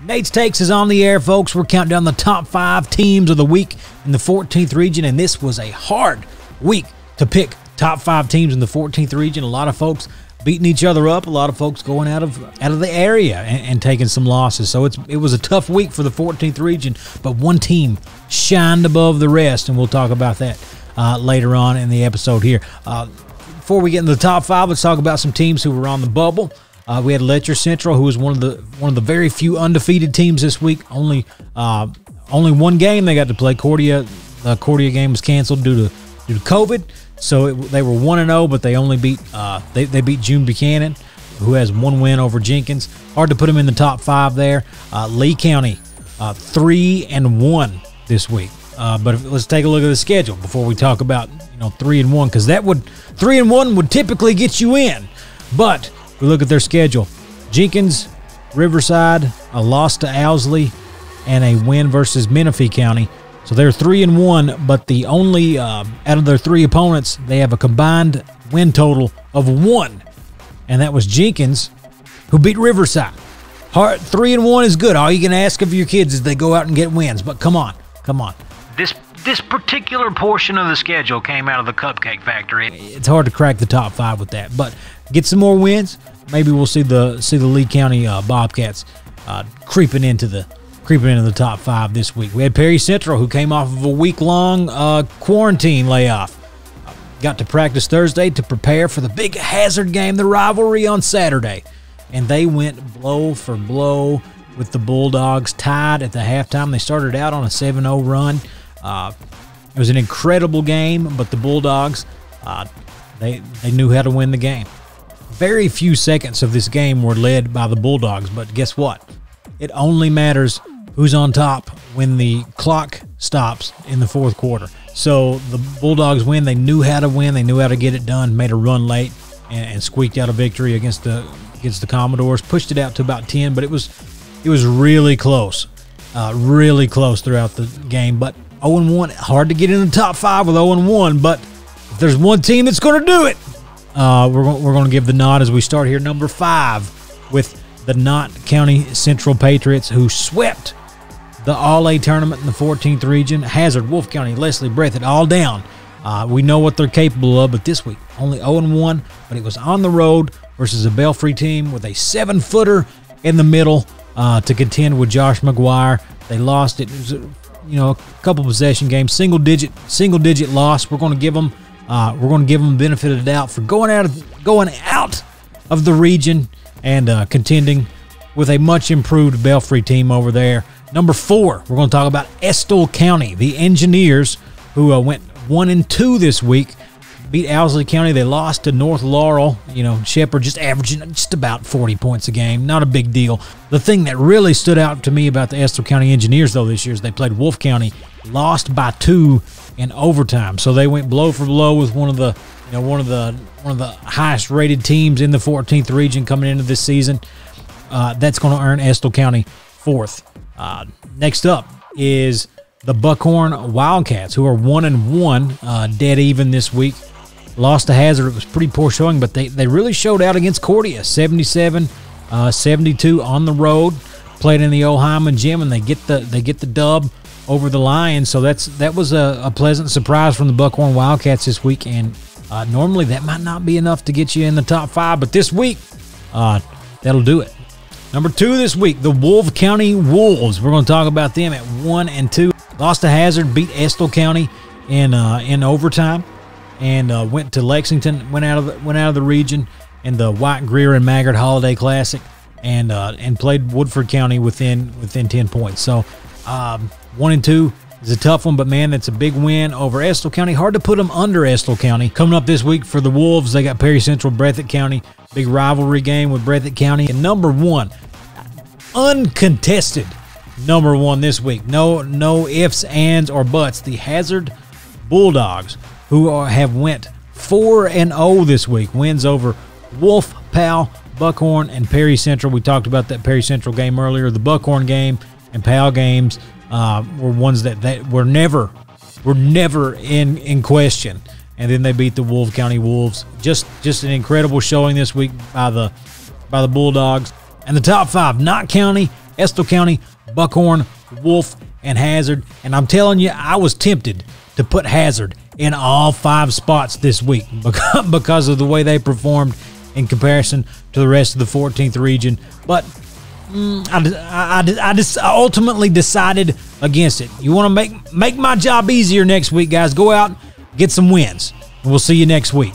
Nate's Takes is on the air, folks. We're counting down the top 5 teams of the week in the 14th region, and this was a hard week to pick top 5 teams in the 14th region. A lot of folks beating each other up, a lot of folks going out of the area and taking some losses. So it was a tough week for the 14th region, but one team shined above the rest, and we'll talk about that later on in the episode here. Before we get into the top 5, let's talk about some teams who were on the bubble. We had Letcher Central, who was one of the very few undefeated teams this week. Only one game they got to play. The Cordia game was canceled due to COVID. So they were 1-0, but they only beat they beat June Buchanan, who has one win over Jenkins. Hard to put them in the top 5 there. Lee County 3-1 this week. But let's take a look at the schedule before we talk about 3-1, because 3-1 would typically get you in. But we look at their schedule: Jenkins, Riverside, a loss to Owsley, and a win versus Menifee County. So they're 3-1, but the only out of their 3 opponents, they have a combined win total of 1, and that was Jenkins, who beat Riverside. 3-1 is good. All you can ask of your kids is they go out and get wins. But come on. This particular portion of the schedule came out of the Cupcake Factory. It's hard to crack the top 5 with that, but get some more wins. Maybe we'll see the Lee County Bobcats creeping into the top 5 this week. We had Perry Central, who came off of a week-long quarantine layoff. Got to practice Thursday to prepare for the big Hazard game, the rivalry on Saturday. And they went blow for blow with the Bulldogs, tied at the halftime. They started out on a 7-0 run. It was an incredible game, but the Bulldogs, they knew how to win the game. Very few seconds of this game were led by the Bulldogs, but guess what? It only matters who's on top when the clock stops in the 4th quarter. So the Bulldogs win. They knew how to win. They knew how to get it done. Made a run late and squeaked out a victory against the Commodores. Pushed it out to about 10, but it was really close. Really close throughout the game. But 0-1, hard to get in the top 5 with 0-1, but if there's one team that's going to do it, we're going to give the nod as we start here. Number 5 with the Knott County Central Patriots, who swept the All-A tournament in the 14th region. Hazard, Wolfe County, Leslie, Breathitt, all down. We know what they're capable of, but this week, only 0-1, but it was on the road versus a Belfry team with a 7-footer in the middle to contend with Josh McGuire. They lost it. It was a couple possession games, single digit loss. We're going to give them benefit of the doubt for going out of the region and contending with a much improved Belfry team over there. Number 4, we're going to talk about Estill County, the Engineers, who went 1-2 this week. Beat Owsley County. They lost to North Laurel. Shepherd just averaging just about 40 points a game. Not a big deal. The thing that really stood out to me about the Estill County Engineers, though, this year is they played Wolfe County, lost by 2 in overtime. So they went blow for blow with one of the highest rated teams in the 14th region coming into this season. That's going to earn Estill County 4th. Next up is the Buckhorn Wildcats, who are 1-1, dead even this week. Lost to Hazard. It was pretty poor showing, but they really showed out against Cordia, 77-72 on the road. Played in the Ohyman gym, and they get the dub over the Lions. So that was a pleasant surprise from the Buckhorn Wildcats this week. And normally that might not be enough to get you in the top 5, but this week that'll do it. Number 2 this week, the Wolfe County Wolves. We're going to talk about them at 1-2. Lost to Hazard, beat Estill County in overtime, and went to Lexington. Went out of the region in the White Greer and Maggard Holiday Classic, and played Woodford County within 10 points. So 1-2 is a tough one, but man, that's a big win over Estill County. Hard to put them under Estill County. Coming up this week for the Wolves, they got Perry Central, Breathitt County. Big rivalry game with Breathitt County. And number 1, uncontested number 1 this week. No ifs, ands, or buts. The Hazard Bulldogs, who have went 4-0 this week. Wins over Wolfe, Powell, Buckhorn, and Perry Central. We talked about that Perry Central game earlier. The Buckhorn game and Powell games were ones that were never in question. And then they beat the Wolfe County Wolves. Just an incredible showing this week by the Bulldogs. And the top 5, Knott County Estill County, Buckhorn, Wolf, and Hazard. And I'm telling you, I was tempted to put Hazard in all 5 spots this week because of the way they performed in comparison to the rest of the 14th region. But I just ultimately decided against it. You want to make my job easier next week, guys? Go out, get some wins. We'll see you next week.